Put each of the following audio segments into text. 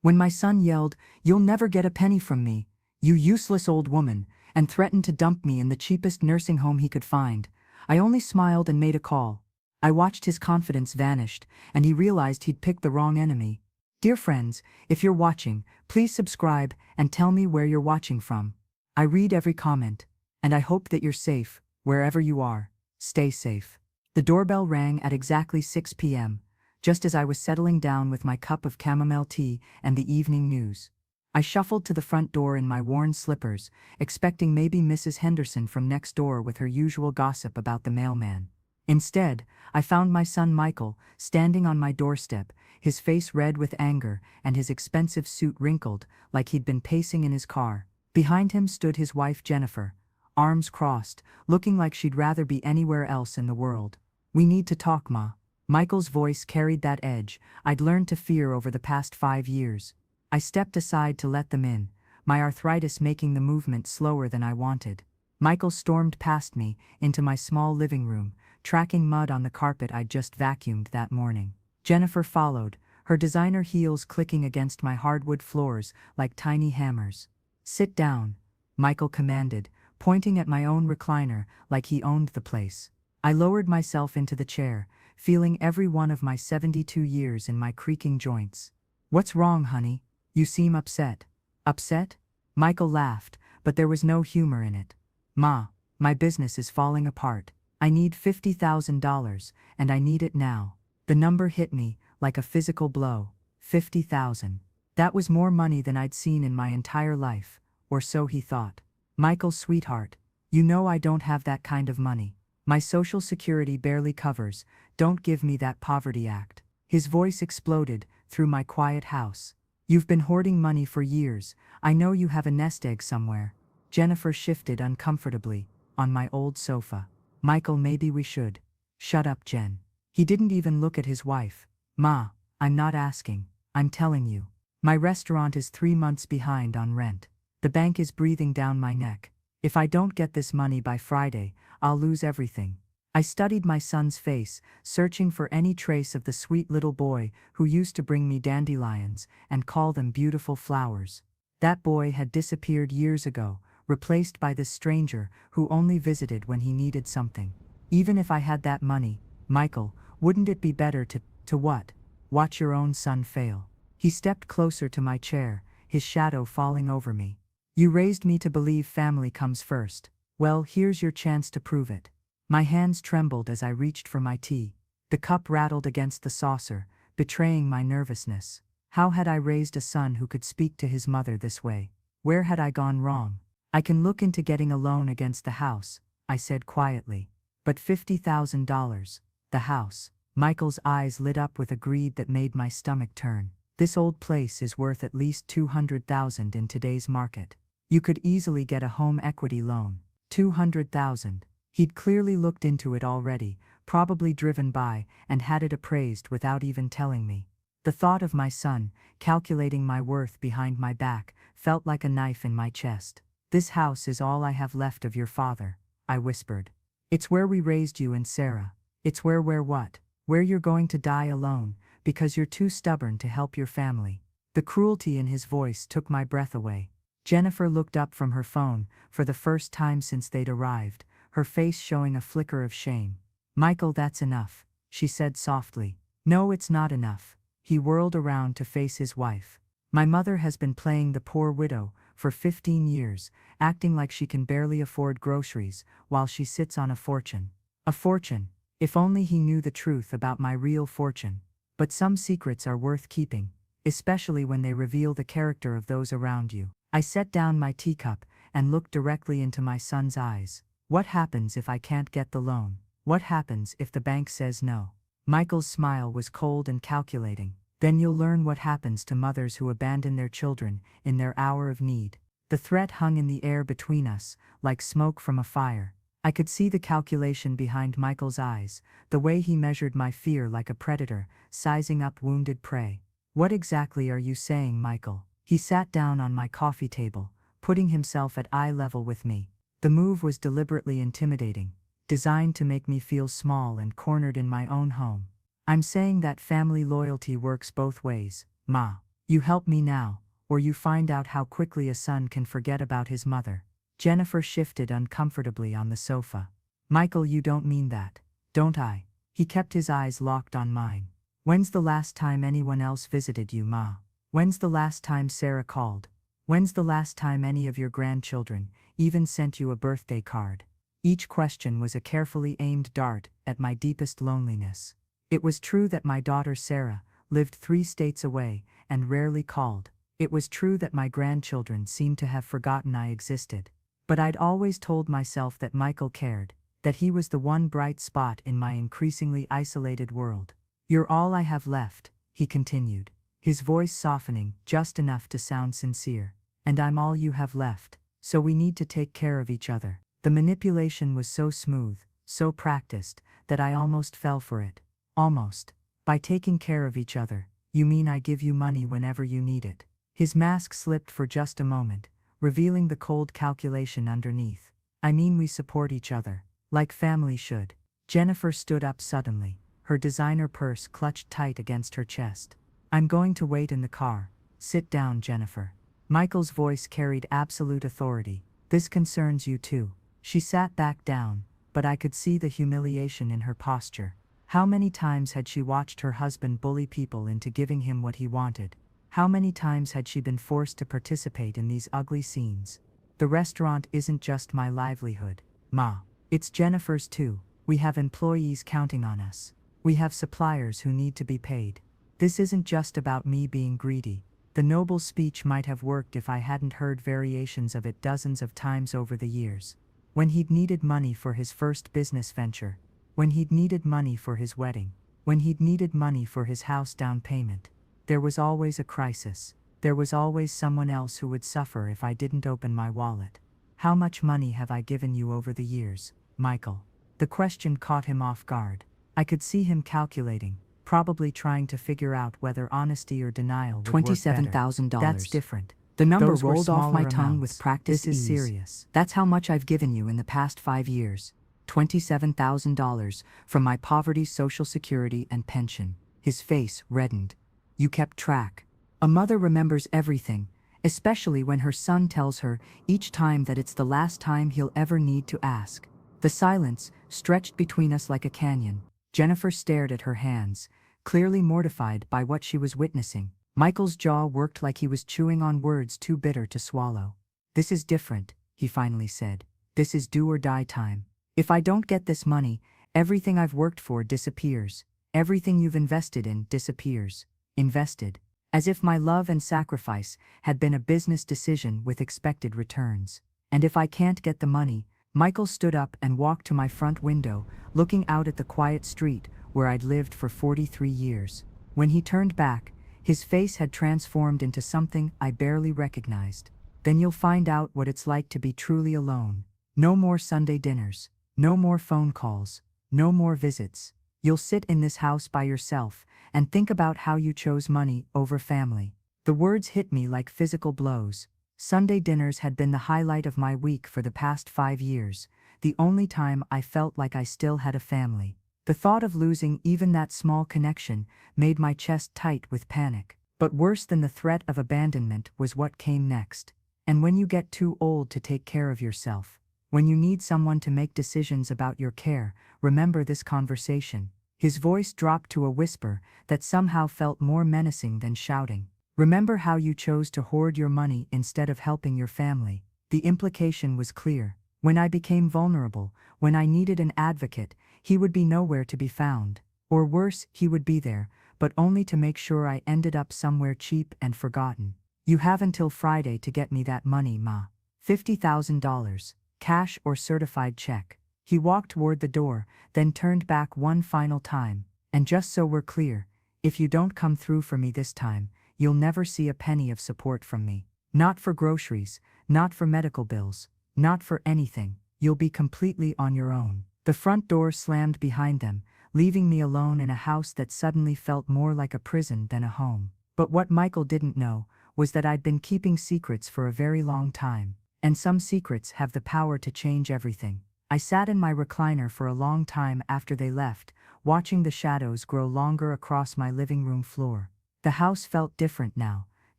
When my son yelled, "You'll never get a penny from me, you useless old woman," and threatened to dump me in the cheapest nursing home he could find, I only smiled and made a call. I watched his confidence vanish, and he realized he'd picked the wrong enemy. Dear friends, if you're watching, please subscribe and tell me where you're watching from. I read every comment, and I hope that you're safe, wherever you are. Stay safe. The doorbell rang at exactly 6 p.m., just as I was settling down with my cup of chamomile tea and the evening news. I shuffled to the front door in my worn slippers, expecting maybe Mrs. Henderson from next door with her usual gossip about the mailman. Instead, I found my son Michael standing on my doorstep, his face red with anger and his expensive suit wrinkled like he'd been pacing in his car. Behind him stood his wife Jennifer, arms crossed, looking like she'd rather be anywhere else in the world. "We need to talk, Ma." Michael's voice carried that edge I'd learned to fear over the past 5 years. I stepped aside to let them in, my arthritis making the movement slower than I wanted. Michael stormed past me into my small living room, tracking mud on the carpet I'd just vacuumed that morning. Jennifer followed, her designer heels clicking against my hardwood floors like tiny hammers. "Sit down," Michael commanded, pointing at my own recliner like he owned the place. I lowered myself into the chair, feeling every one of my 72 years in my creaking joints. "What's wrong, honey? You seem upset." "Upset?" Michael laughed, but there was no humor in it. "Ma, my business is falling apart. I need $50,000, and I need it now." The number hit me like a physical blow. 50,000. That was more money than I'd seen in my entire life, or so he thought. "Michael, sweetheart, you know I don't have that kind of money. My Social Security barely covers. Don't give me that Poverty Act." His voice exploded through my quiet house. "You've been hoarding money for years. I know you have a nest egg somewhere." Jennifer shifted uncomfortably on my old sofa. "Michael, maybe we should." "Shut up, Jen." He didn't even look at his wife. "Ma, I'm not asking, I'm telling you. My restaurant is 3 months behind on rent. The bank is breathing down my neck. If I don't get this money by Friday, I'll lose everything." I studied my son's face, searching for any trace of the sweet little boy who used to bring me dandelions and call them beautiful flowers. That boy had disappeared years ago, replaced by this stranger who only visited when he needed something. "Even if I had that money, Michael, wouldn't it be better to what? Watch your own son fail?" He stepped closer to my chair, his shadow falling over me. "You raised me to believe family comes first. Well, here's your chance to prove it." My hands trembled as I reached for my tea. The cup rattled against the saucer, betraying my nervousness. How had I raised a son who could speak to his mother this way? Where had I gone wrong? "I can look into getting a loan against the house," I said quietly. "But $50,000, the house." Michael's eyes lit up with a greed that made my stomach turn. "This old place is worth at least $200,000 in today's market. You could easily get a home equity loan." 200,000. He'd clearly looked into it already, probably driven by, and had it appraised without even telling me. The thought of my son, calculating my worth behind my back, felt like a knife in my chest. "This house is all I have left of your father," I whispered. "It's where we raised you and Sarah. It's where what? Where you're going to die alone, because you're too stubborn to help your family." The cruelty in his voice took my breath away. Jennifer looked up from her phone, for the first time since they'd arrived, her face showing a flicker of shame. "Michael, that's enough," she said softly. "No, it's not enough." He whirled around to face his wife. "My mother has been playing the poor widow for 15 years, acting like she can barely afford groceries while she sits on a fortune. A fortune. If only he knew the truth about my real fortune. But some secrets are worth keeping, especially when they reveal the character of those around you." I set down my teacup and looked directly into my son's eyes. "What happens if I can't get the loan? What happens if the bank says no?" Michael's smile was cold and calculating. "Then you'll learn what happens to mothers who abandon their children in their hour of need." The threat hung in the air between us, like smoke from a fire. I could see the calculation behind Michael's eyes, the way he measured my fear like a predator, sizing up wounded prey. "What exactly are you saying, Michael?" He sat down on my coffee table, putting himself at eye level with me. The move was deliberately intimidating, designed to make me feel small and cornered in my own home. "I'm saying that family loyalty works both ways, Ma. You help me now, or you find out how quickly a son can forget about his mother. Jennifer shifted uncomfortably on the sofa. Michael, you don't mean that, don't I? He kept his eyes locked on mine. When's the last time anyone else visited you, Ma? When's the last time Sarah called? When's the last time any of your grandchildren even sent you a birthday card? Each question was a carefully aimed dart at my deepest loneliness. It was true that my daughter Sarah lived 3 states away and rarely called. It was true that my grandchildren seemed to have forgotten I existed. But I'd always told myself that Michael cared, that he was the one bright spot in my increasingly isolated world. You're all I have left, he continued, his voice softening just enough to sound sincere. And I'm all you have left, so we need to take care of each other. The manipulation was so smooth, so practiced, that I almost fell for it. Almost. By taking care of each other, you mean I give you money whenever you need it. His mask slipped for just a moment, revealing the cold calculation underneath. I mean we support each other, like family should. Jennifer stood up suddenly, her designer purse clutched tight against her chest. I'm going to wait in the car. Sit down, Jennifer. Michael's voice carried absolute authority. This concerns you too. She sat back down, but I could see the humiliation in her posture. How many times had she watched her husband bully people into giving him what he wanted? How many times had she been forced to participate in these ugly scenes? The restaurant isn't just my livelihood, Ma. It's Jennifer's too. We have employees counting on us. We have suppliers who need to be paid. This isn't just about me being greedy. The noble speech might have worked if I hadn't heard variations of it dozens of times over the years. When he'd needed money for his first business venture. When he'd needed money for his wedding. When he'd needed money for his house down payment. There was always a crisis. There was always someone else who would suffer if I didn't open my wallet. How much money have I given you over the years, Michael? The question caught him off guard. I could see him calculating, probably trying to figure out whether honesty or denial would work better. $27,000. That's different. The number Those were rolled off my smaller tongue amounts. with practice This is ease. serious. That's how much I've given you in the past 5 years. $27,000 from my poverty, Social Security, and pension. His face reddened. You kept track. A mother remembers everything, especially when her son tells her each time that it's the last time he'll ever need to ask. The silence stretched between us like a canyon. Jennifer stared at her hands, clearly mortified by what she was witnessing. Michael's jaw worked like he was chewing on words too bitter to swallow. This is different, he finally said. This is do or die time. If I don't get this money, everything I've worked for disappears. Everything you've invested in disappears. Invested. As if my love and sacrifice had been a business decision with expected returns. And if I can't get the money, Michael stood up and walked to my front window, looking out at the quiet street where I'd lived for 43 years. When he turned back, his face had transformed into something I barely recognized. Then you'll find out what it's like to be truly alone. No more Sunday dinners. No more phone calls. No more visits. You'll sit in this house by yourself and think about how you chose money over family. The words hit me like physical blows. Sunday dinners had been the highlight of my week for the past 5 years, the only time I felt like I still had a family. The thought of losing even that small connection made my chest tight with panic. But worse than the threat of abandonment was what came next. And when you get too old to take care of yourself, when you need someone to make decisions about your care, remember this conversation. His voice dropped to a whisper that somehow felt more menacing than shouting. Remember how you chose to hoard your money instead of helping your family. The implication was clear. When I became vulnerable, when I needed an advocate, he would be nowhere to be found. Or worse, he would be there, but only to make sure I ended up somewhere cheap and forgotten. You have until Friday to get me that money, Ma. $50,000. Cash or certified check. He walked toward the door, then turned back one final time. And just so we're clear, if you don't come through for me this time, you'll never see a penny of support from me. Not for groceries, not for medical bills, not for anything. You'll be completely on your own. The front door slammed behind them, leaving me alone in a house that suddenly felt more like a prison than a home. But what Michael didn't know was that I'd been keeping secrets for a very long time. And some secrets have the power to change everything. I sat in my recliner for a long time after they left, watching the shadows grow longer across my living room floor. The house felt different now,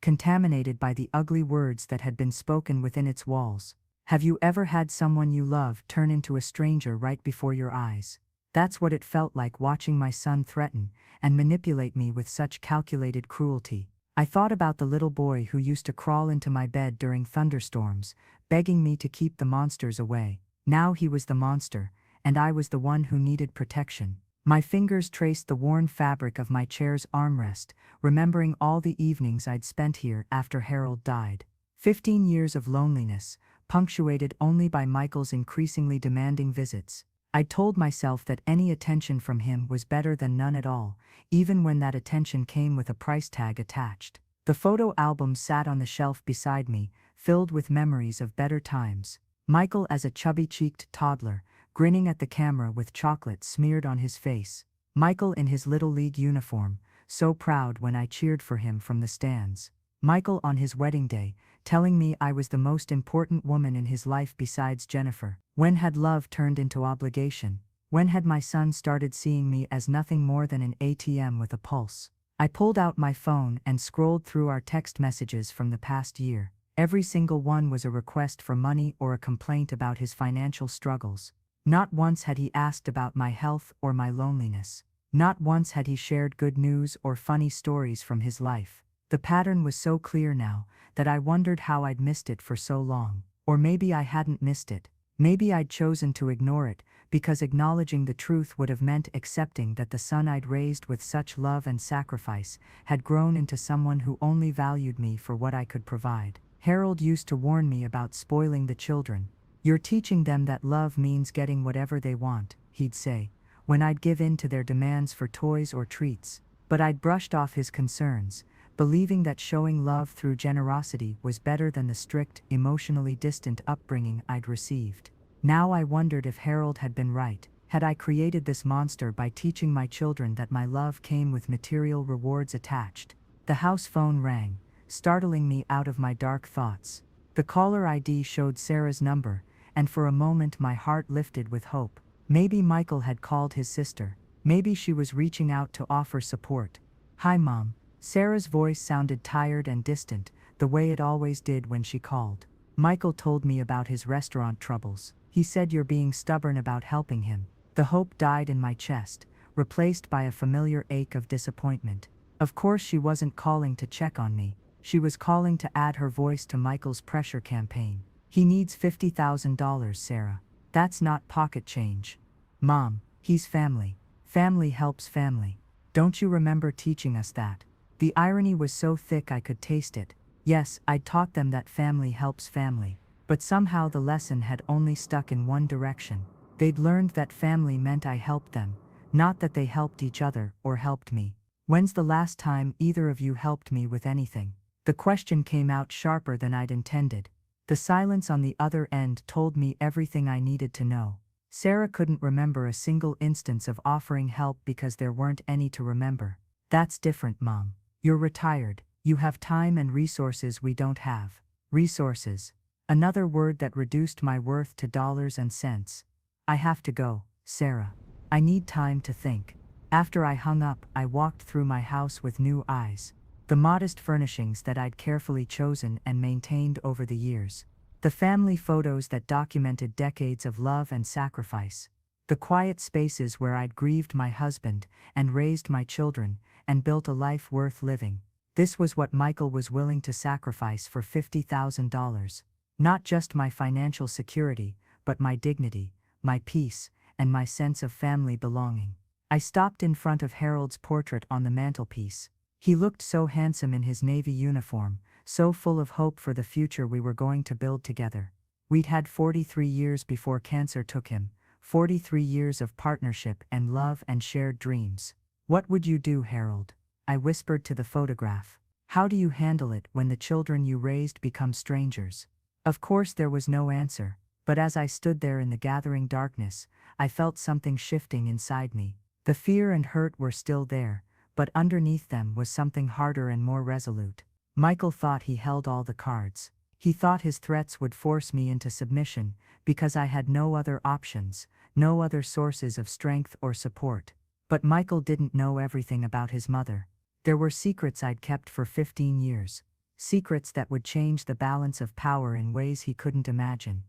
contaminated by the ugly words that had been spoken within its walls. Have you ever had someone you love turn into a stranger right before your eyes? That's what it felt like watching my son threaten and manipulate me with such calculated cruelty. I thought about the little boy who used to crawl into my bed during thunderstorms, begging me to keep the monsters away. Now he was the monster, and I was the one who needed protection. My fingers traced the worn fabric of my chair's armrest, remembering all the evenings I'd spent here after Harold died. 15 years of loneliness, punctuated only by Michael's increasingly demanding visits. I told myself that any attention from him was better than none at all, even when that attention came with a price tag attached. The photo album sat on the shelf beside me, filled with memories of better times. Michael as a chubby-cheeked toddler, grinning at the camera with chocolate smeared on his face. Michael in his Little League uniform, so proud when I cheered for him from the stands. Michael on his wedding day, telling me I was the most important woman in his life besides Jennifer. When had love turned into obligation? When had my son started seeing me as nothing more than an ATM with a pulse? I pulled out my phone and scrolled through our text messages from the past year. Every single one was a request for money or a complaint about his financial struggles. Not once had he asked about my health or my loneliness. Not once had he shared good news or funny stories from his life. The pattern was so clear now that I wondered how I'd missed it for so long. Or maybe I hadn't missed it. Maybe I'd chosen to ignore it, because acknowledging the truth would have meant accepting that the son I'd raised with such love and sacrifice had grown into someone who only valued me for what I could provide. Harold used to warn me about spoiling the children. "You're teaching them that love means getting whatever they want," he'd say, when I'd give in to their demands for toys or treats. But I'd brushed off his concerns, believing that showing love through generosity was better than the strict, emotionally distant upbringing I'd received. Now I wondered if Harold had been right. Had I created this monster by teaching my children that my love came with material rewards attached? The house phone rang, startling me out of my dark thoughts. The caller ID showed Sarah's number, and for a moment my heart lifted with hope. Maybe Michael had called his sister. Maybe she was reaching out to offer support. "Hi, Mom." Sarah's voice sounded tired and distant, the way it always did when she called. "Michael told me about his restaurant troubles. He said you're being stubborn about helping him." The hope died in my chest, replaced by a familiar ache of disappointment. Of course she wasn't calling to check on me. She was calling to add her voice to Michael's pressure campaign. "He needs $50,000, Sarah. That's not pocket change. Mom, he's family. Family helps family. Don't you remember teaching us that?" The irony was so thick I could taste it. Yes, I'd taught them that family helps family. But somehow the lesson had only stuck in one direction. They'd learned that family meant I helped them, not that they helped each other or helped me. "When's the last time either of you helped me with anything?" The question came out sharper than I'd intended. The silence on the other end told me everything I needed to know. Sarah couldn't remember a single instance of offering help because there weren't any to remember. "That's different, Mom. You're retired. You have time and resources we don't have." Resources. Another word that reduced my worth to dollars and cents. "I have to go, Sarah. I need time to think." After I hung up, I walked through my house with new eyes. The modest furnishings that I'd carefully chosen and maintained over the years. The family photos that documented decades of love and sacrifice. The quiet spaces where I'd grieved my husband and raised my children and built a life worth living. This was what Michael was willing to sacrifice for $50,000. Not just my financial security, but my dignity, my peace, and my sense of family belonging. I stopped in front of Harold's portrait on the mantelpiece. He looked so handsome in his Navy uniform, so full of hope for the future we were going to build together. We'd had 43 years before cancer took him, 43 years of partnership and love and shared dreams. "What would you do, Harold?" I whispered to the photograph. "How do you handle it when the children you raised become strangers?" Of course there was no answer, but as I stood there in the gathering darkness, I felt something shifting inside me. The fear and hurt were still there, but underneath them was something harder and more resolute. Michael thought he held all the cards. He thought his threats would force me into submission because I had no other options, no other sources of strength or support. But Michael didn't know everything about his mother. There were secrets I'd kept for 15 years. secrets that would change the balance of power in ways he couldn't imagine.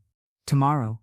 Tomorrow,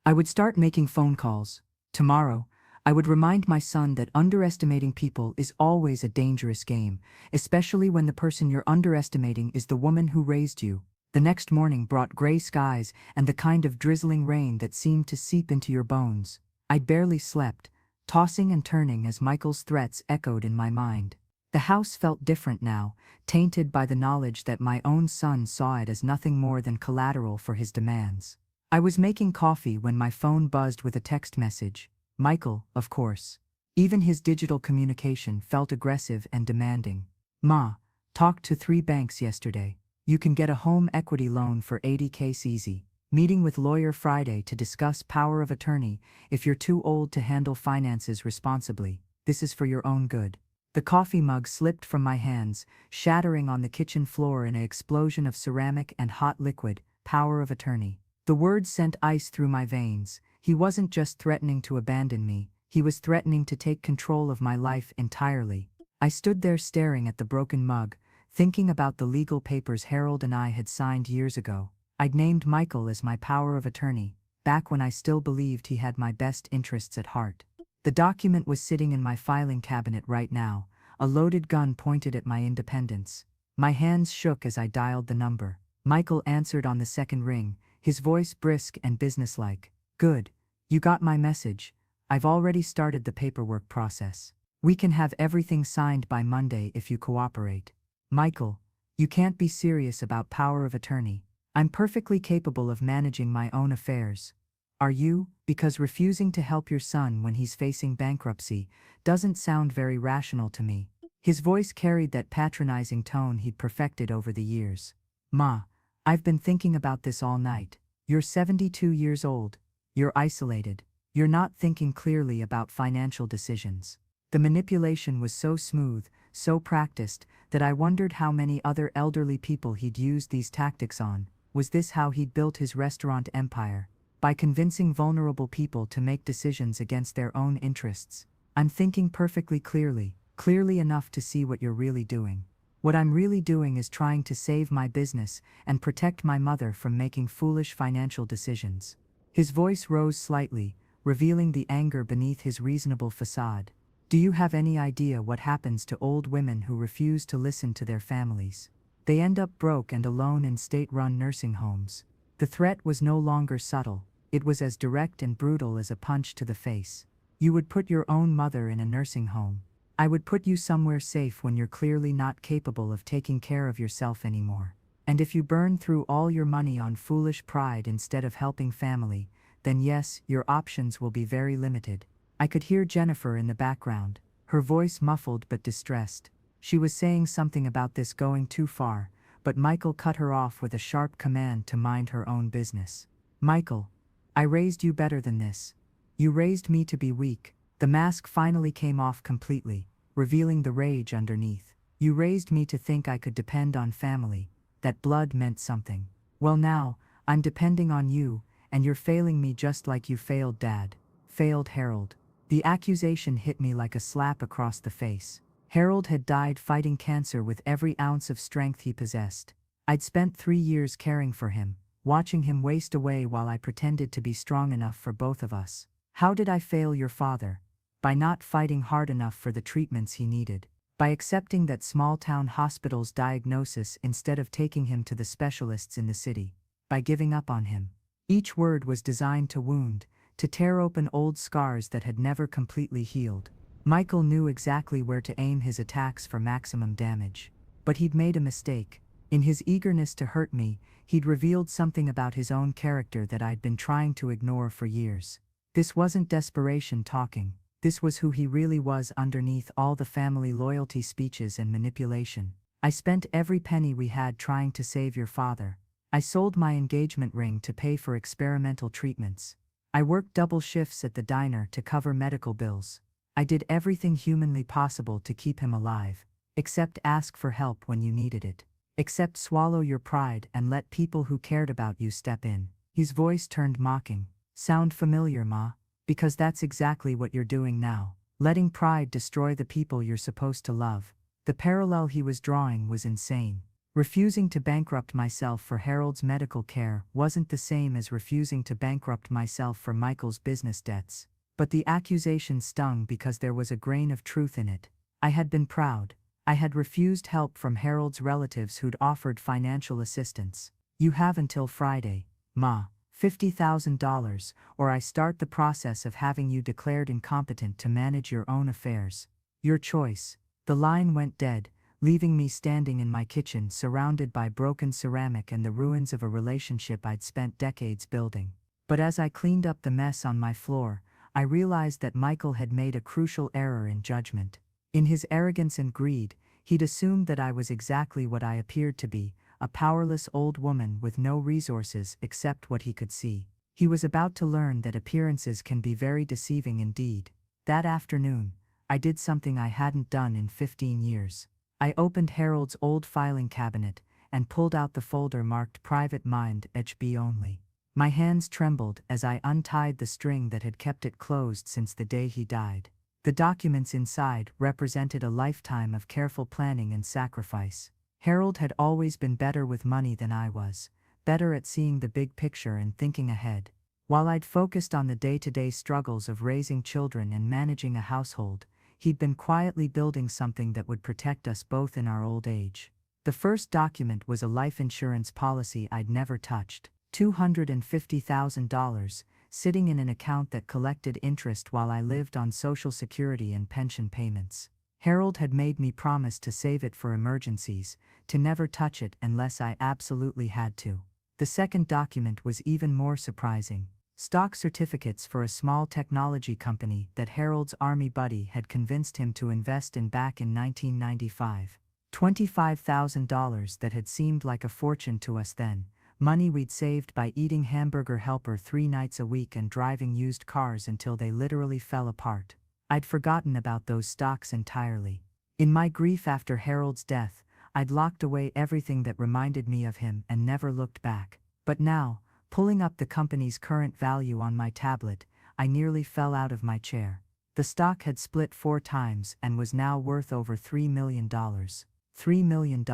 I would start making phone calls. Tomorrow, I would remind my son that underestimating people is always a dangerous game, especially when the person you're underestimating is the woman who raised you. The next morning brought gray skies and the kind of drizzling rain that seemed to seep into your bones. I barely slept, tossing and turning as Michael's threats echoed in my mind. The house felt different now, tainted by the knowledge that my own son saw it as nothing more than collateral for his demands. I was making coffee when my phone buzzed with a text message. Michael, of course. Even his digital communication felt aggressive and demanding. Ma, talked to 3 banks yesterday. You can get a home equity loan for 80K easy. Meeting with lawyer Friday to discuss power of attorney if you're too old to handle finances responsibly. This is for your own good. The coffee mug slipped from my hands, shattering on the kitchen floor in an explosion of ceramic and hot liquid. Power of attorney. The words sent ice through my veins. He wasn't just threatening to abandon me, he was threatening to take control of my life entirely. I stood there staring at the broken mug, thinking about the legal papers Harold and I had signed years ago. I'd named Michael as my power of attorney, back when I still believed he had my best interests at heart. The document was sitting in my filing cabinet right now, a loaded gun pointed at my independence. My hands shook as I dialed the number. Michael answered on the second ring, his voice brisk and businesslike. Good. You got my message. I've already started the paperwork process. We can have everything signed by Monday if you cooperate. Michael, you can't be serious about power of attorney. I'm perfectly capable of managing my own affairs. Are you? Because refusing to help your son when he's facing bankruptcy doesn't sound very rational to me. His voice carried that patronizing tone he'd perfected over the years. Ma, I've been thinking about this all night. You're 72 years old. You're isolated. You're not thinking clearly about financial decisions. The manipulation was so smooth, so practiced, that I wondered how many other elderly people he'd used these tactics on. Was this how he'd built his restaurant empire? By convincing vulnerable people to make decisions against their own interests. I'm thinking perfectly clearly, clearly enough to see what you're really doing. What I'm really doing is trying to save my business and protect my mother from making foolish financial decisions. His voice rose slightly, revealing the anger beneath his reasonable facade. Do you have any idea what happens to old women who refuse to listen to their families? They end up broke and alone in state-run nursing homes. The threat was no longer subtle. It was as direct and brutal as a punch to the face. You would put your own mother in a nursing home. I would put you somewhere safe when you're clearly not capable of taking care of yourself anymore. And if you burn through all your money on foolish pride instead of helping family, then yes, your options will be very limited. I could hear Jennifer in the background, her voice muffled but distressed. She was saying something about this going too far, but Michael cut her off with a sharp command to mind her own business. Michael, I raised you better than this. You raised me to be weak. The mask finally came off completely, revealing the rage underneath. You raised me to think I could depend on family, that blood meant something. Well now, I'm depending on you, and you're failing me just like you failed Dad. Failed Harold. The accusation hit me like a slap across the face. Harold had died fighting cancer with every ounce of strength he possessed. I'd spent 3 years caring for him, watching him waste away while I pretended to be strong enough for both of us. How did I fail your father? By not fighting hard enough for the treatments he needed. By accepting that small-town hospital's diagnosis instead of taking him to the specialists in the city. By giving up on him. Each word was designed to wound, to tear open old scars that had never completely healed. Michael knew exactly where to aim his attacks for maximum damage. But he'd made a mistake. In his eagerness to hurt me, he'd revealed something about his own character that I'd been trying to ignore for years. This wasn't desperation talking. This was who he really was underneath all the family loyalty speeches and manipulation. I spent every penny we had trying to save your father. I sold my engagement ring to pay for experimental treatments. I worked double shifts at the diner to cover medical bills. I did everything humanly possible to keep him alive, except ask for help when you needed it. Except swallow your pride and let people who cared about you step in. His voice turned mocking. Sound familiar, Ma? Because that's exactly what you're doing now. Letting pride destroy the people you're supposed to love. The parallel he was drawing was insane. Refusing to bankrupt myself for Harold's medical care wasn't the same as refusing to bankrupt myself for Michael's business debts. But the accusation stung because there was a grain of truth in it. I had been proud. I had refused help from Harold's relatives who'd offered financial assistance. "You have until Friday, Ma, $50,000, or I start the process of having you declared incompetent to manage your own affairs. Your choice." The line went dead, leaving me standing in my kitchen surrounded by broken ceramic and the ruins of a relationship I'd spent decades building. But as I cleaned up the mess on my floor, I realized that Michael had made a crucial error in judgment. In his arrogance and greed, he'd assumed that I was exactly what I appeared to be, a powerless old woman with no resources except what he could see. He was about to learn that appearances can be very deceiving indeed. That afternoon, I did something I hadn't done in 15 years. I opened Harold's old filing cabinet and pulled out the folder marked Private Mind HB Only. My hands trembled as I untied the string that had kept it closed since the day he died. The documents inside represented a lifetime of careful planning and sacrifice. Harold had always been better with money than I was, better at seeing the big picture and thinking ahead. While I'd focused on the day-to-day struggles of raising children and managing a household, he'd been quietly building something that would protect us both in our old age. The first document was a life insurance policy I'd never touched, $250,000, sitting in an account that collected interest while I lived on Social Security and pension payments. Harold had made me promise to save it for emergencies, to never touch it unless I absolutely had to. The second document was even more surprising. Stock certificates for a small technology company that Harold's army buddy had convinced him to invest in back in 1995. $25,000 that had seemed like a fortune to us then, money we'd saved by eating Hamburger Helper 3 nights a week and driving used cars until they literally fell apart. I'd forgotten about those stocks entirely. In my grief after Harold's death, I'd locked away everything that reminded me of him and never looked back. But now, pulling up the company's current value on my tablet, I nearly fell out of my chair. The stock had split 4 times and was now worth over $3 million. $3 million.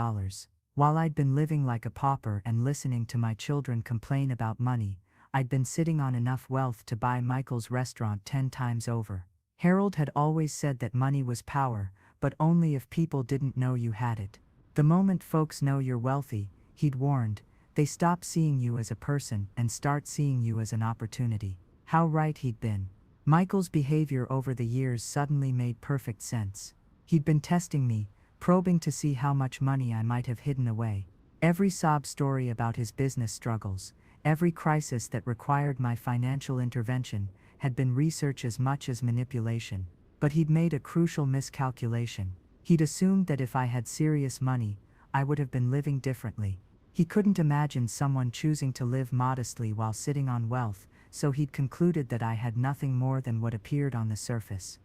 While I'd been living like a pauper and listening to my children complain about money, I'd been sitting on enough wealth to buy Michael's restaurant 10 times over. Harold had always said that money was power, but only if people didn't know you had it. The moment folks know you're wealthy, he'd warned, they stop seeing you as a person and start seeing you as an opportunity. How right he'd been. Michael's behavior over the years suddenly made perfect sense. He'd been testing me, probing to see how much money I might have hidden away. Every sob story about his business struggles, every crisis that required my financial intervention, had been research as much as manipulation. But he'd made a crucial miscalculation. He'd assumed that if I had serious money, I would have been living differently. He couldn't imagine someone choosing to live modestly while sitting on wealth, so he'd concluded that I had nothing more than what appeared on the surface.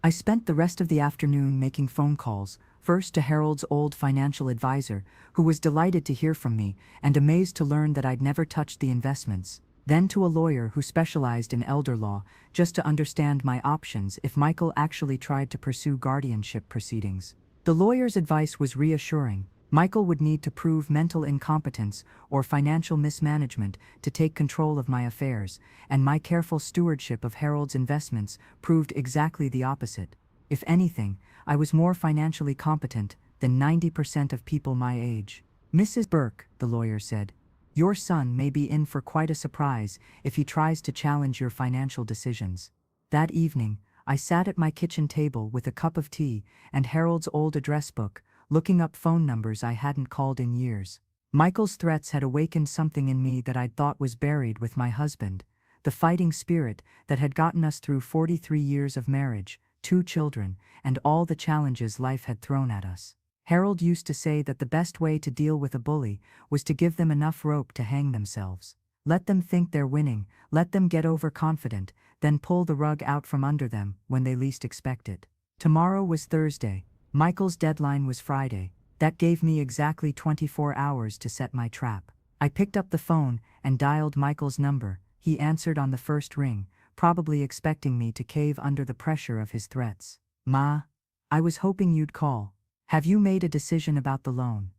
I spent the rest of the afternoon making phone calls, first to Harold's old financial advisor, who was delighted to hear from me and amazed to learn that I'd never touched the investments, then to a lawyer who specialized in elder law, just to understand my options if Michael actually tried to pursue guardianship proceedings. The lawyer's advice was reassuring. Michael would need to prove mental incompetence or financial mismanagement to take control of my affairs, and my careful stewardship of Harold's investments proved exactly the opposite. If anything, I was more financially competent than 90% of people my age. "Mrs. Burke," the lawyer said, "your son may be in for quite a surprise if he tries to challenge your financial decisions." That evening, I sat at my kitchen table with a cup of tea and Harold's old address book, looking up phone numbers I hadn't called in years. Michael's threats had awakened something in me that I'd thought was buried with my husband, the fighting spirit that had gotten us through 43 years of marriage, 2 children, and all the challenges life had thrown at us. Harold used to say that the best way to deal with a bully was to give them enough rope to hang themselves. Let them think they're winning, let them get overconfident, then pull the rug out from under them when they least expect it. Tomorrow was Thursday. Michael's deadline was Friday. That gave me exactly 24 hours to set my trap. I picked up the phone and dialed Michael's number. He answered on the first ring, probably expecting me to cave under the pressure of his threats. "Ma, I was hoping you'd call. Have you made a decision about the loan?"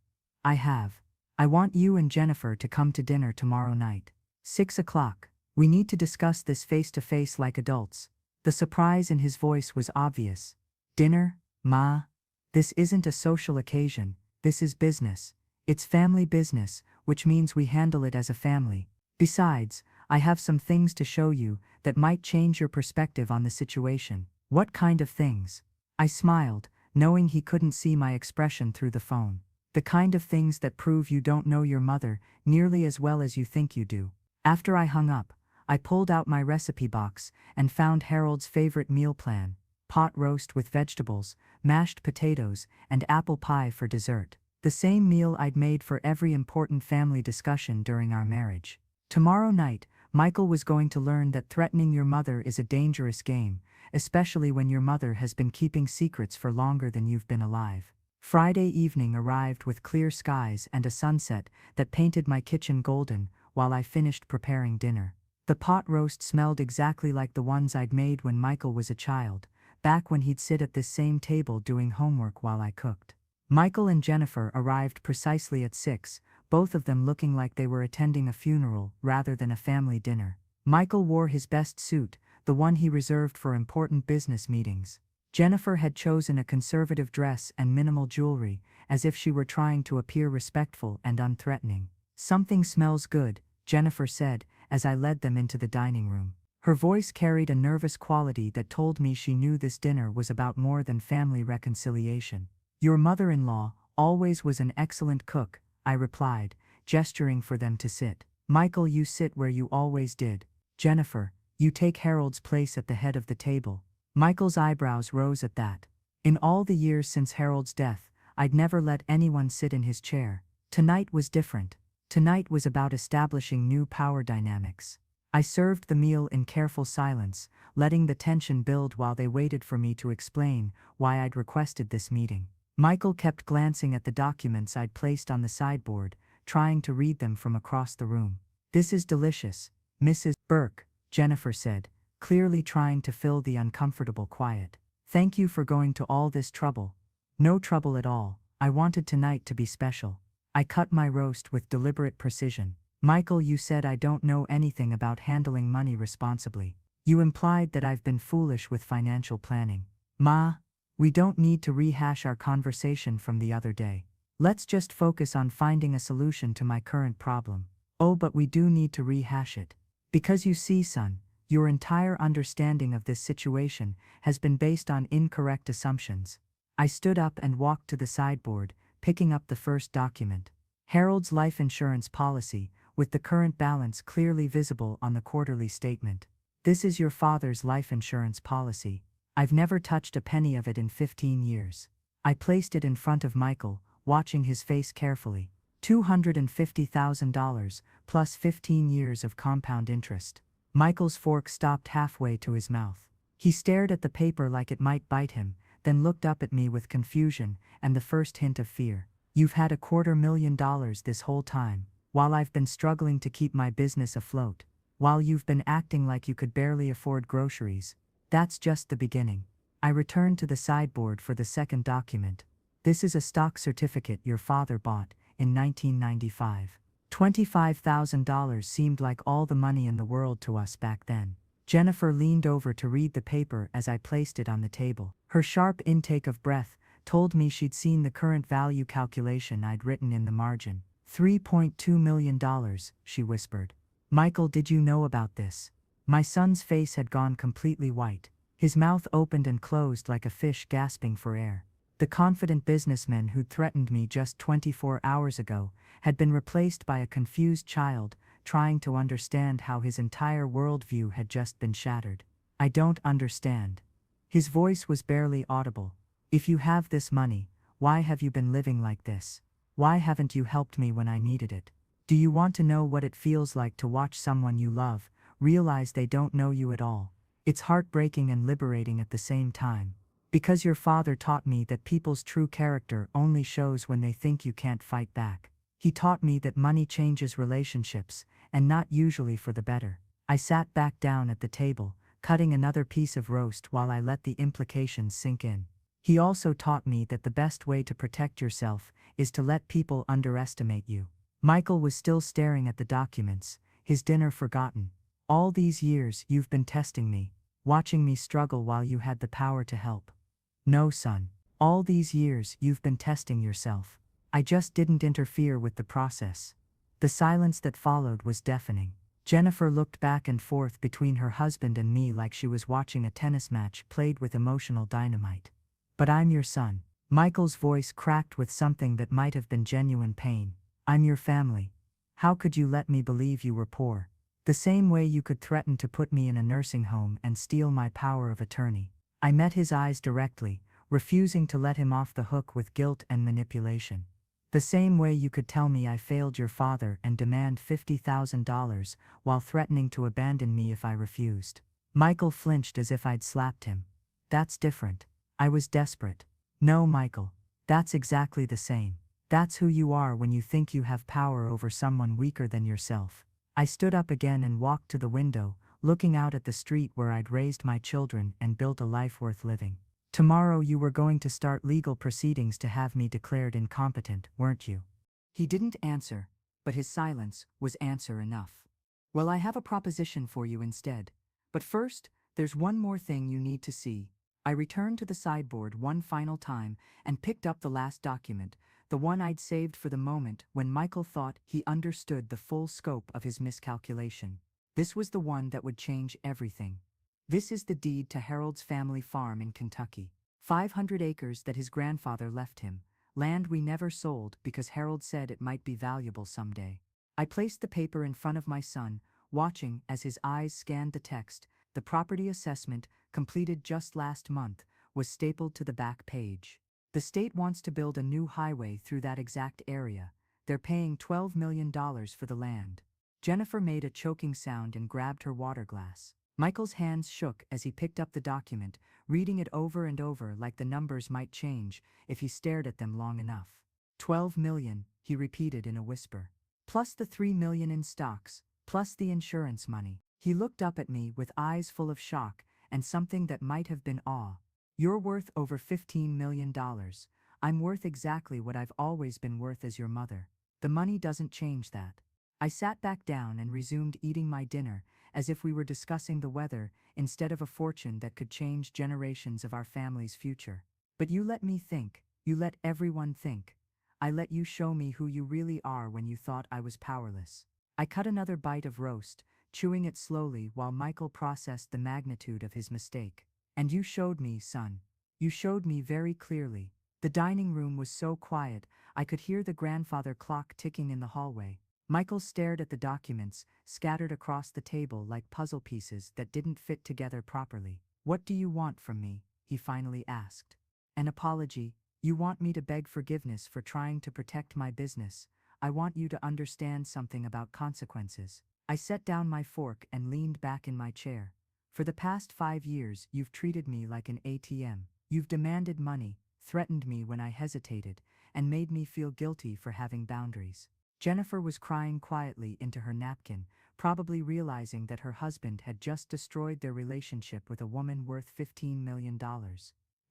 I have. I want you and Jennifer to come to dinner tomorrow night. 6 o'clock. We need to discuss this face to face like adults. The surprise in his voice was obvious. Dinner, Ma? This isn't a social occasion, this is business. It's family business, which means we handle it as a family. Besides, I have some things to show you that might change your perspective on the situation. What kind of things? I smiled, knowing he couldn't see my expression through the phone. The kind of things that prove you don't know your mother nearly as well as you think you do. After I hung up, I pulled out my recipe box and found Harold's favorite meal plan: pot roast with vegetables, mashed potatoes, and apple pie for dessert. The same meal I'd made for every important family discussion during our marriage. Tomorrow night, Michael was going to learn that threatening your mother is a dangerous game, especially when your mother has been keeping secrets for longer than you've been alive. Friday evening arrived with clear skies and a sunset that painted my kitchen golden while I finished preparing dinner. The pot roast smelled exactly like the ones I'd made when Michael was a child, back when he'd sit at this same table doing homework while I cooked. Michael and Jennifer arrived precisely at 6, both of them looking like they were attending a funeral rather than a family dinner. Michael wore his best suit, the one he reserved for important business meetings. Jennifer had chosen a conservative dress and minimal jewelry, as if she were trying to appear respectful and unthreatening. "Something smells good," Jennifer said, as I led them into the dining room. Her voice carried a nervous quality that told me she knew this dinner was about more than family reconciliation. "Your mother-in-law always was an excellent cook," I replied, gesturing for them to sit. "Michael, you sit where you always did. Jennifer, you take Harold's place at the head of the table." Michael's eyebrows rose at that. In all the years since Harold's death, I'd never let anyone sit in his chair. Tonight was different. Tonight was about establishing new power dynamics. I served the meal in careful silence, letting the tension build while they waited for me to explain why I'd requested this meeting. Michael kept glancing at the documents I'd placed on the sideboard, trying to read them from across the room. "This is delicious, Mrs. Burke," Jennifer said, clearly trying to fill the uncomfortable quiet. "Thank you for going to all this trouble." "No trouble at all. I wanted tonight to be special." I cut my roast with deliberate precision. "Michael, you said I don't know anything about handling money responsibly. You implied that I've been foolish with financial planning." "Ma, we don't need to rehash our conversation from the other day. Let's just focus on finding a solution to my current problem." "Oh, but we do need to rehash it. Because you see, son, your entire understanding of this situation has been based on incorrect assumptions." I stood up and walked to the sideboard, picking up the first document. Harold's life insurance policy, with the current balance clearly visible on the quarterly statement. "This is your father's life insurance policy. I've never touched a penny of it in 15 years. I placed it in front of Michael, watching his face carefully. $250,000 plus 15 years of compound interest. Michael's fork stopped halfway to his mouth. He stared at the paper like it might bite him, then looked up at me with confusion and the first hint of fear. "You've had $250,000 this whole time, while I've been struggling to keep my business afloat, while you've been acting like you could barely afford groceries. That's just the beginning." I returned to the sideboard for the second document. "This is a stock certificate your father bought in 1995. $25,000 seemed like all the money in the world to us back then." Jennifer leaned over to read the paper as I placed it on the table. Her sharp intake of breath told me she'd seen the current value calculation I'd written in the margin. $3.2 million, she whispered. "Michael, did you know about this?" My son's face had gone completely white. His mouth opened and closed like a fish gasping for air. The confident businessman who'd threatened me just 24 hours ago had been replaced by a confused child trying to understand how his entire worldview had just been shattered. "I don't understand." His voice was barely audible. "If you have this money, why have you been living like this? Why haven't you helped me when I needed it? Do you want to know what it feels like to watch someone you love realize they don't know you at all? It's heartbreaking and liberating at the same time. Because your father taught me that people's true character only shows when they think you can't fight back. He taught me that money changes relationships, and not usually for the better." I sat back down at the table, cutting another piece of roast while I let the implications sink in. He also taught me that the best way to protect yourself is to let people underestimate you. Michael was still staring at the documents, his dinner forgotten. All these years you've been testing me, watching me struggle while you had the power to help. No, son. All these years you've been testing yourself. I just didn't interfere with the process. The silence that followed was deafening. Jennifer looked back and forth between her husband and me like she was watching a tennis match played with emotional dynamite. But I'm your son. Michael's voice cracked with something that might have been genuine pain. I'm your family. How could you let me believe you were poor? The same way you could threaten to put me in a nursing home and steal my power of attorney. I met his eyes directly, refusing to let him off the hook with guilt and manipulation. The same way you could tell me I failed your father and demand $50,000 while threatening to abandon me if I refused. Michael flinched as if I'd slapped him. That's different. I was desperate. No, Michael. That's exactly the same. That's who you are when you think you have power over someone weaker than yourself. I stood up again and walked to the window, looking out at the street where I'd raised my children and built a life worth living. Tomorrow you were going to start legal proceedings to have me declared incompetent, weren't you? He didn't answer, but his silence was answer enough. Well, I have a proposition for you instead. But first, there's one more thing you need to see. I returned to the sideboard one final time and picked up the last document, the one I'd saved for the moment when Michael thought he understood the full scope of his miscalculation. This was the one that would change everything. This is the deed to Harold's family farm in Kentucky. 500 acres that his grandfather left him, land we never sold because Harold said it might be valuable someday. I placed the paper in front of my son, watching as his eyes scanned the text. The property assessment, completed just last month, was stapled to the back page. The state wants to build a new highway through that exact area. They're paying $12 million for the land. Jennifer made a choking sound and grabbed her water glass. Michael's hands shook as he picked up the document, reading it over and over like the numbers might change if he stared at them long enough. 12 million, he repeated in a whisper. Plus the 3 million in stocks, plus the insurance money. He looked up at me with eyes full of shock and something that might have been awe. You're worth over $15 million. I'm worth exactly what I've always been worth as your mother. The money doesn't change that. I sat back down and resumed eating my dinner, as if we were discussing the weather instead of a fortune that could change generations of our family's future. But you let me think. You let everyone think. I let you show me who you really are when you thought I was powerless. I cut another bite of roast, chewing it slowly while Michael processed the magnitude of his mistake. And you showed me, son. You showed me very clearly. The dining room was so quiet, I could hear the grandfather clock ticking in the hallway. Michael stared at the documents, scattered across the table like puzzle pieces that didn't fit together properly. What do you want from me? He finally asked. An apology. You want me to beg forgiveness for trying to protect my business. I want you to understand something about consequences. I set down my fork and leaned back in my chair. For the past 5 years, you've treated me like an ATM. You've demanded money, threatened me when I hesitated, and made me feel guilty for having boundaries. Jennifer was crying quietly into her napkin, probably realizing that her husband had just destroyed their relationship with a woman worth $15 million.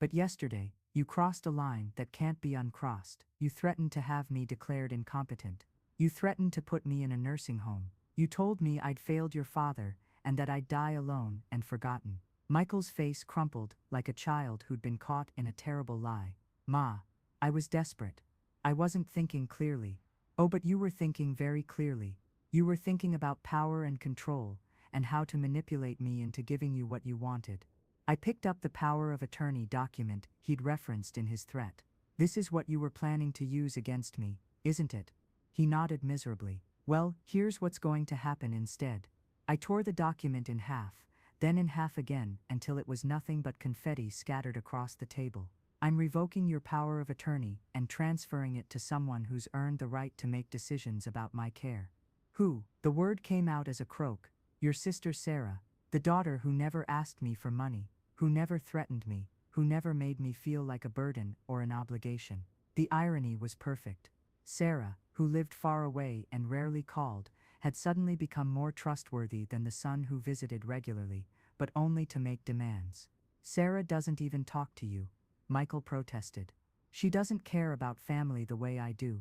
But yesterday, you crossed a line that can't be uncrossed. You threatened to have me declared incompetent. You threatened to put me in a nursing home. You told me I'd failed your father and that I'd die alone and forgotten. Michael's face crumpled like a child who'd been caught in a terrible lie. Ma, I was desperate. I wasn't thinking clearly. Oh, but you were thinking very clearly. You were thinking about power and control, and how to manipulate me into giving you what you wanted. I picked up the power of attorney document he'd referenced in his threat. This is what you were planning to use against me, isn't it? He nodded miserably. Well, here's what's going to happen instead. I tore the document in half, then in half again until it was nothing but confetti scattered across the table. I'm revoking your power of attorney and transferring it to someone who's earned the right to make decisions about my care. Who? The word came out as a croak. Your sister Sarah, the daughter who never asked me for money, who never threatened me, who never made me feel like a burden or an obligation. The irony was perfect. Sarah, who lived far away and rarely called, had suddenly become more trustworthy than the son who visited regularly, but only to make demands. Sarah doesn't even talk to you. Michael protested. She doesn't care about family the way I do.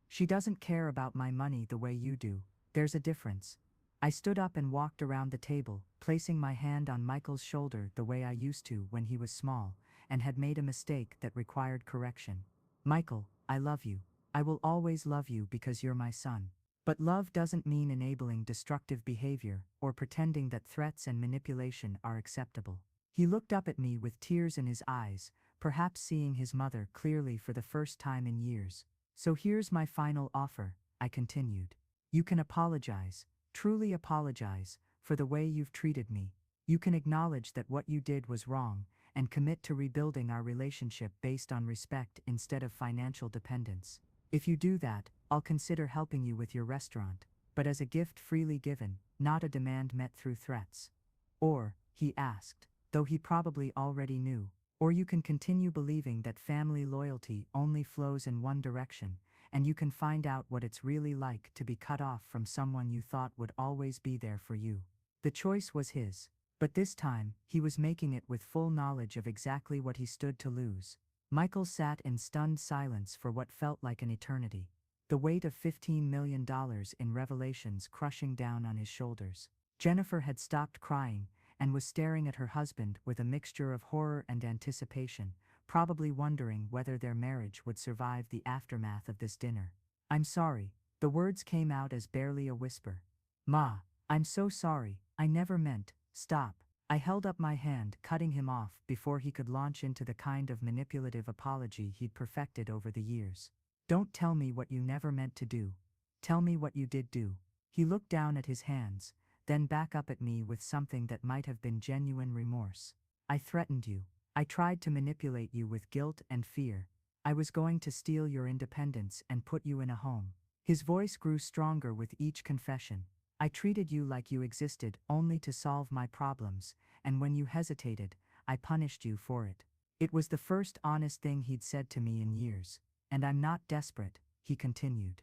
She doesn't care about my money the way you do. There's a difference. I stood up and walked around the table, placing my hand on Michael's shoulder the way I used to when he was small, and had made a mistake that required correction. Michael, I love you. I will always love you because you're my son. But love doesn't mean enabling destructive behavior or pretending that threats and manipulation are acceptable. He looked up at me with tears in his eyes, perhaps seeing his mother clearly for the first time in years. So here's my final offer, I continued. You can apologize, truly apologize, for the way you've treated me. You can acknowledge that what you did was wrong, and commit to rebuilding our relationship based on respect instead of financial dependence. If you do that, I'll consider helping you with your restaurant, but as a gift freely given, not a demand met through threats. Or, he asked, though he probably already knew, or you can continue believing that family loyalty only flows in one direction, and you can find out what it's really like to be cut off from someone you thought would always be there for you. The choice was his, but this time, he was making it with full knowledge of exactly what he stood to lose. Michael sat in stunned silence for what felt like an eternity, the weight of $15 million in revelations crushing down on his shoulders. Jennifer had stopped crying and was staring at her husband with a mixture of horror and anticipation, probably wondering whether their marriage would survive the aftermath of this dinner. I'm sorry, the words came out as barely a whisper. Ma, I'm so sorry, I never meant. Stop. I held up my hand, cutting him off before he could launch into the kind of manipulative apology he'd perfected over the years. Don't tell me what you never meant to do. Tell me what you did do. He looked down at his hands, then back up at me with something that might have been genuine remorse. I threatened you. I tried to manipulate you with guilt and fear. I was going to steal your independence and put you in a home. His voice grew stronger with each confession. I treated you like you existed only to solve my problems, and when you hesitated, I punished you for it. It was the first honest thing he'd said to me in years. And I'm not desperate, he continued.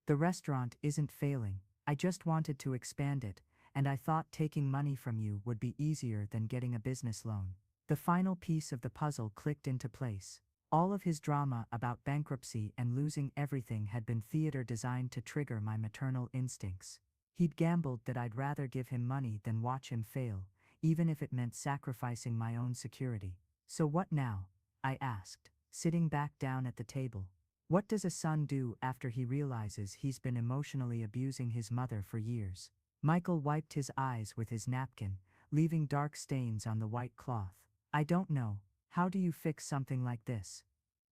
The restaurant isn't failing, I just wanted to expand it, and I thought taking money from you would be easier than getting a business loan. The final piece of the puzzle clicked into place. All of his drama about bankruptcy and losing everything had been theater designed to trigger my maternal instincts. He'd gambled that I'd rather give him money than watch him fail, even if it meant sacrificing my own security. So what now? I asked, sitting back down at the table. What does a son do after he realizes he's been emotionally abusing his mother for years? Michael wiped his eyes with his napkin, leaving dark stains on the white cloth. I don't know. How do you fix something like this?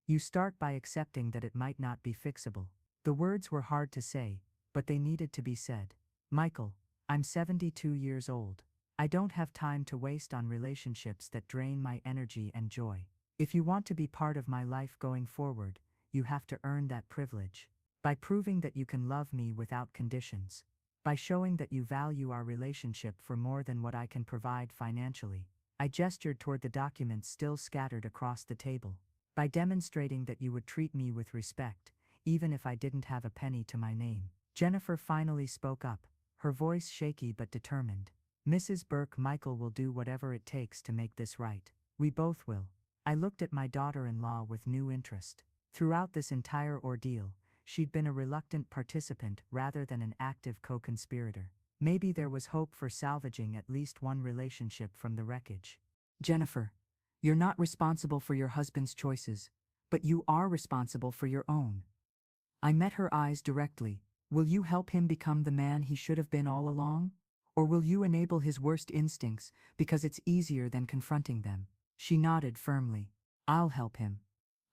You start by accepting that it might not be fixable. The words were hard to say, but they needed to be said. Michael, I'm 72 years old. I don't have time to waste on relationships that drain my energy and joy. If you want to be part of my life going forward, you have to earn that privilege. By proving that you can love me without conditions. By showing that you value our relationship for more than what I can provide financially. I gestured toward the documents still scattered across the table. By demonstrating that you would treat me with respect, even if I didn't have a penny to my name. Jennifer finally spoke up, her voice shaky but determined. Mrs. Burke, Michael will do whatever it takes to make this right. We both will. I looked at my daughter-in-law with new interest. Throughout this entire ordeal, she'd been a reluctant participant rather than an active co-conspirator. Maybe there was hope for salvaging at least one relationship from the wreckage. Jennifer, you're not responsible for your husband's choices, but you are responsible for your own. I met her eyes directly. Will you help him become the man he should have been all along? Or will you enable his worst instincts because it's easier than confronting them? She nodded firmly. I'll help him.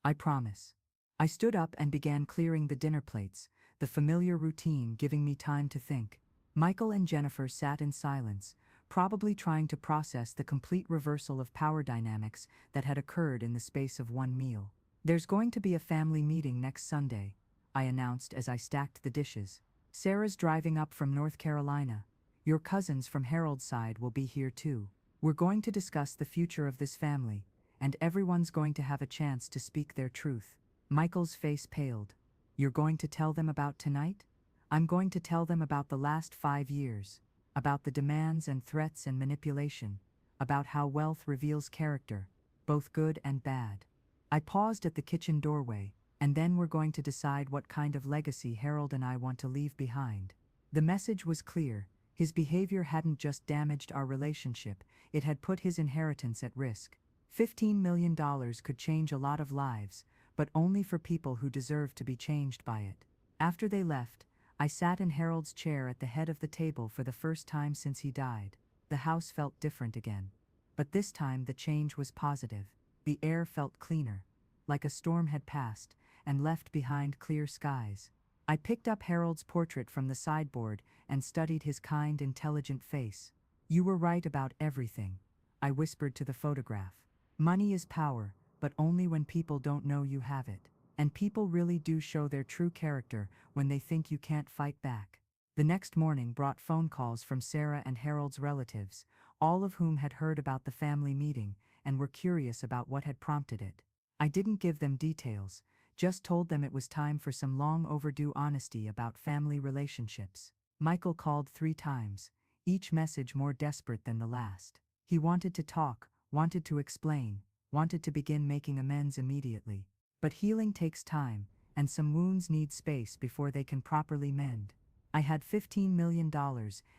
I promise. I stood up and began clearing the dinner plates, the familiar routine giving me time to think. Michael and Jennifer sat in silence, probably trying to process the complete reversal of power dynamics that had occurred in the space of one meal. There's going to be a family meeting next Sunday, I announced as I stacked the dishes. Sarah's driving up from North Carolina. Your cousins from Harold's side will be here too. We're going to discuss the future of this family, and everyone's going to have a chance to speak their truth. Michael's face paled. You're going to tell them about tonight? I'm going to tell them about the last 5 years, about the demands and threats and manipulation, about how wealth reveals character, both good and bad. I paused at the kitchen doorway, and then we're going to decide what kind of legacy Harold and I want to leave behind. The message was clear. His behavior hadn't just damaged our relationship, it had put his inheritance at risk. $15 million could change a lot of lives, but only for people who deserve to be changed by it. After they left, I sat in Harold's chair at the head of the table for the first time since he died. The house felt different again. But this time the change was positive. The air felt cleaner, like a storm had passed and left behind clear skies. I picked up Harold's portrait from the sideboard and studied his kind, intelligent face. "You were right about everything," I whispered to the photograph. "Money is power, but only when people don't know you have it. And people really do show their true character when they think you can't fight back." The next morning brought phone calls from Sarah and Harold's relatives, all of whom had heard about the family meeting and were curious about what had prompted it. I didn't give them details, just told them it was time for some long overdue honesty about family relationships. Michael called 3 times, each message more desperate than the last. He wanted to talk, wanted to explain, wanted to begin making amends immediately. But healing takes time, and some wounds need space before they can properly mend. I had $15 million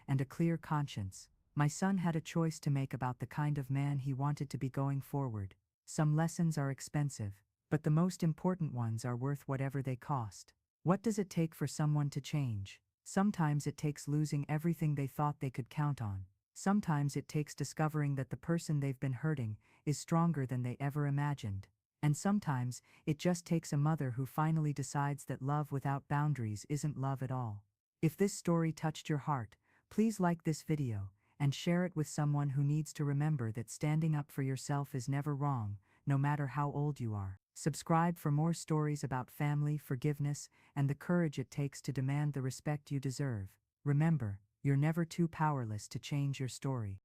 and a clear conscience. My son had a choice to make about the kind of man he wanted to be going forward. Some lessons are expensive, but the most important ones are worth whatever they cost. What does it take for someone to change? Sometimes it takes losing everything they thought they could count on. Sometimes it takes discovering that the person they've been hurting is stronger than they ever imagined. And sometimes it just takes a mother who finally decides that love without boundaries isn't love at all. If this story touched your heart, please like this video and share it with someone who needs to remember that standing up for yourself is never wrong, no matter how old you are. Subscribe for more stories about family, forgiveness, and the courage it takes to demand the respect you deserve. Remember, you're never too powerless to change your story.